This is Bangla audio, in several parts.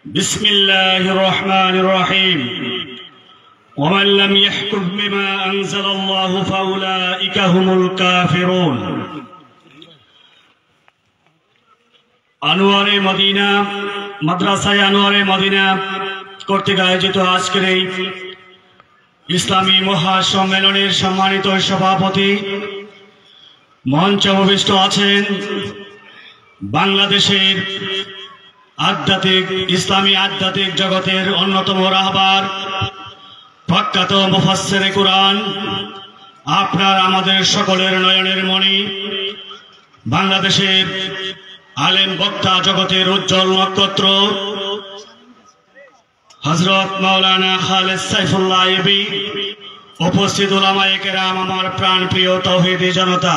بسم الله الرحمن الرحيم ومن لم يحكم بما أنزل الله فأولئك هم الكافرون আনোয়ারে মদিনা মাদ্রাসায় আনোয়ারে মদিনা কর্তৃক আয়োজিত আজকের এই ইসলামী মহাসম্মেলনের সম্মানিত সভাপতি মঞ্চে উপবিষ্ট আছেন বাংলাদেশের আধ্যাত্মিক ইসলামী আধ্যাত্মিক জগতের অন্যতম রাহবার প্রখ্যাত মুফাসসিরে কুরআন আপনার আমাদের সকলের নয়নের মণি বাংলাদেশের আলেম বক্তা জগতের উজ্জ্বল নক্ষত্র হযরত মাওলানা খালেদ সাইফুল্লাহ আইয়ুবী, উপস্থিত উলামায়ে কেরাম, আমার প্রাণপ্রিয় তাওহীদি জনতা,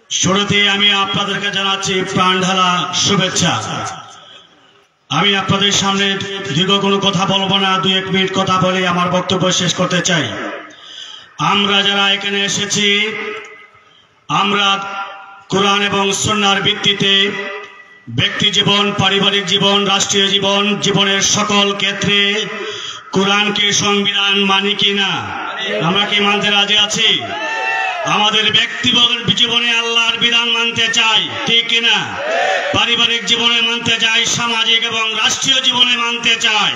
শুরুতে আমি আপনাদেরকে জানাচ্ছি প্রাণঢালা শুভেচ্ছা। আমি আপনাদের সামনে দীর্ঘ কোনো কথা বলবো না, 2-1 মিনিট কথা বলে আমার বক্তব্য শেষ করতে চাই। আমরা যারা এখানে এসেছি, আমরা কোরআন এবং সুন্নাহর ভিত্তিতে ব্যক্তি জীবন, পারিবারিক জীবন, রাষ্ট্রীয় জীবন, জীবনের সকল ক্ষেত্রে কোরআনকে সংবিধান মানি কিনা? আমরা কি মানতে রাজি আছি? আমাদের ব্যক্তিগত জীবনে আল্লাহর বিধান মানতে চাই, ঠিক কিনা? পারিবারিক জীবনে মানতে চাই, সামাজিক এবং রাষ্ট্রীয় জীবনে মানতে চাই।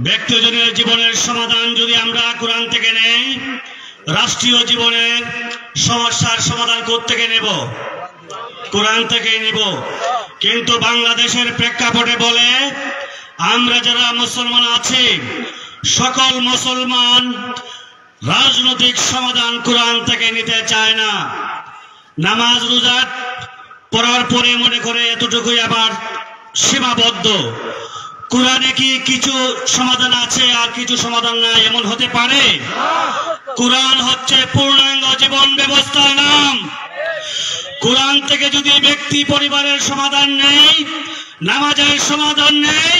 ব্যক্তিগত জীবনের সমাধান যদি আমরা কোরআন থেকে নেই, রাষ্ট্রীয় জীবনের সমস্যার সমাধান কোত্থেকে নেব? কোরআন থেকে নেব। কিন্তু বাংলাদেশের প্রেক্ষাপটে বলে আমরা যারা মুসলমান আছি, সকল মুসলমান রাজনৈতিক সমাধান কোরআন থেকে নিতে চায় না। নামাজ রোজা পড়ার পরে মনে করে এতটুকুই আবার সীমাবদ্ধ। কোরআনে কি কিছু সমাধান আছে আর কিছু সমাধান নাই? এমন হতে পারে? কোরআন হচ্ছে পূর্ণাঙ্গ জীবন ব্যবস্থার নাম। কোরআন থেকে যদি ব্যক্তি পরিবারের সমাধান নেই, নামাজের সমাধান নেই,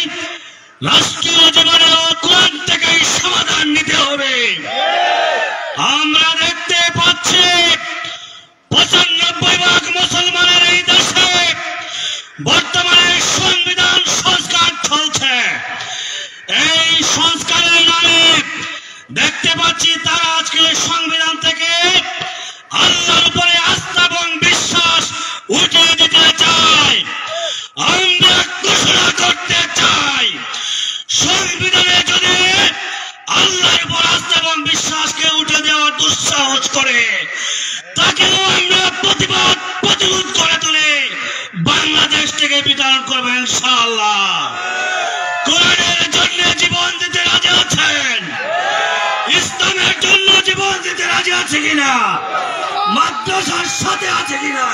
রাষ্ট্রীয় জীবনেও কোরআন থেকেই সমাধান নিতে হবে। আমরা দেখতে পাচ্ছি 95% মুসলমানের এই দেশে বর্তমানে সংবিধান সংস্কার চলছে। এই সংস্কারের নামে দেখতে পাচ্ছি তারা আজকে সংবিধান থেকে আল্লাহর উপরে আস্থা এবং বিশ্বাস উঠিয়ে দিতে চায়। আমরা ঘোষণা করতে চাই, সংবিধানে যদি আল্লাহর উপর আস্থা এবং বিশ্বাসকে উঠে দেওয়ার দুঃসাহস করে, তাকেও আমরা প্রতিরোধ করে তুলে বাংলাদেশ থেকে বিতরণ করবেন ইনশাআল্লাহ। কোরআনের জন্য জীবন দিতে রাজি আছেন? ইসলামের জন্য জীবন দিতে রাজি আছে কিনা? মাদ্রাসার সাথে আছে কিনা?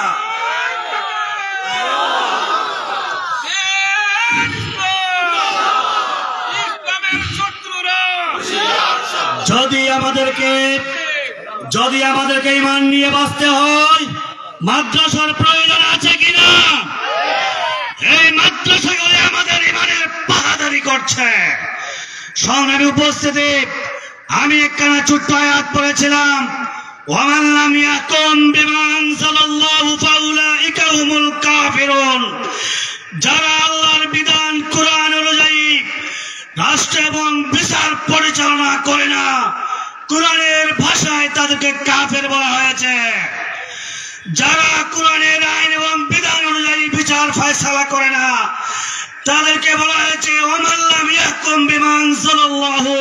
যদি আমাদেরকে ঈমান নিয়ে বাঁচতে হয়, মাদ্রাসার প্রয়োজন আছে কিনা? এই মাদ্রাসাগুলি আমাদের ঈমানের পাহারাদারি করছে। সংগ্রামী উপস্থিতি, আমি একখানা ছোট্ট আয়াত পড়েছিলাম, ওয়ামান লাম ইয়াকুম বিমা আনজালাল্লাহু ফাউলাইকা হুমুল কাফিরুন। যারা আল্লাহর বিধান কোরআন অনুযায়ী রাষ্ট্র এবং বিচার পরিচালনা করে না, কোরআনের ভাষায় তাদেরকে কাফের বলা হয়েছে। যারা কোরআনের আইন এবং বিধান অনুযায়ী বিচার ফয়সালা করে না, তাদেরকে বলা হয়েছে ওয়ামান লাম ইয়াহকুম বিমা আনজালাল্লাহু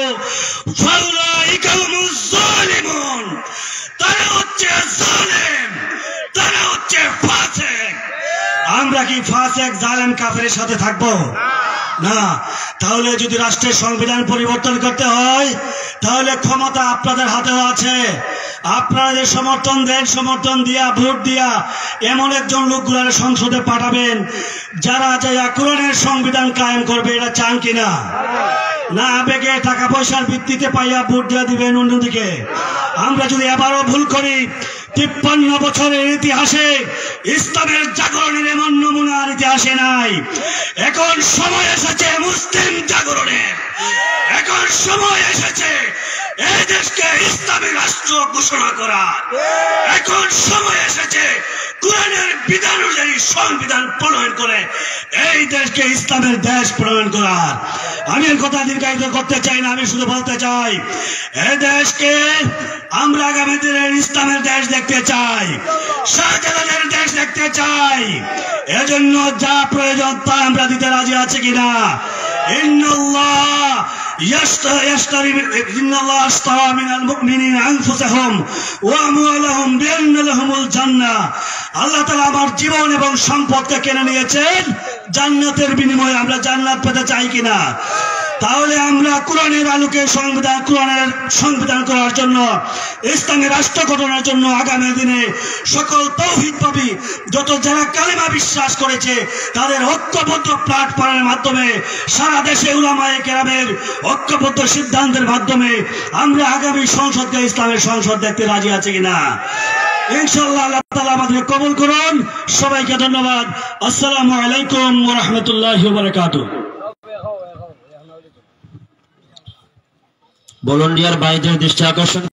ফাউলাইকা হুমুজ জালিমুন। তারা হচ্ছে জালেম, তারা হচ্ছে ফাসিক। আমরা কি ফাসিক জালেম কাফেরের সাথে থাকবো? না। তাহলে যদি রাষ্ট্রের সংবিধান পরিবর্তন করতে হয়, তাহলে ক্ষমতা আপনাদের হাতেও আছে। আপনারা যে সমর্থন দেন, সমর্থন দিয়া, ভোট দিয়া এমন একজন লোকগুলার সংসদে পাঠাবেন যারা যাইয়া কোরআনের সংবিধান কায়েম করবে। এটা চান কিনা? না আবেগে টাকা পয়সার ভিত্তিতে পাইয়া ভোট দিয়া দিবেন অন্যদিকে। আমরা যদি এবারও ভুল করি, 53 বছরের ইতিহাসে ইসলামের জাগরণের এমন নমুনার ইতিহাসে নাই। এখন সময় এসেছে মুসলিম জাগরণের। এখন সময় এসেছে এই দেশকে ইসলামী রাষ্ট্র ঘোষণা করা। এখন সময় এসেছে কোরআনের বিধান অনুযায়ী সংবিধান প্রণয়ন করে এই দেশকে ইসলামের দেশ প্রণয়ন করার। আমি এর কথা দীর্ঘায়িত করতে চাই না, আমি শুধু বলতে চাই এই দেশকে আমরা আগামী দিনের ইসলামের দেশ দেখতে চাই, শাহজালালের দেশ দেখতে চাই। এজন্য যা প্রয়োজন তা আমরা দিতে রাজি আছি কিনা? ইন্নাল্লাহ يشتري إن الله اشترى من المؤمنين أنفسهم وأموالهم بأن لهم الجنة। আল্লাহ তাআলা আমার জীবন এবং সম্পদকে কিনে নিয়েছেন জান্নাতের বিনিময়ে। আমরা জান্নাত পেতে চাই কিনা? তাহলে আমরা কোরআনের আলোকে কোরআনের সংবিধান করার জন্য, ইসলামের রাষ্ট্র গঠনের জন্য আগামী দিনে সকল তাওহীদবাদী যত যারা কালেমা বিশ্বাস করেছে তাদের ঐক্যবদ্ধ প্ল্যাটফর্মের মাধ্যমে সারা দেশে উলামায়ে কেরামের ঐক্যবদ্ধ সিদ্ধান্তের মাধ্যমে আমরা আগামী সংসদকে ইসলামের সংসদ দেখতে রাজি আছি কিনা? ইনশাআল্লাহ আল্লাহ তাআলা আমাদের কবুল করুন। সবাইকে ধন্যবাদ। আসসালামু আলাইকুম ওয়া রাহমাতুল্লাহি ওয়া বারাকাতুহু। ভলান্টিয়ার ভাইদের দৃষ্টি আকর্ষণ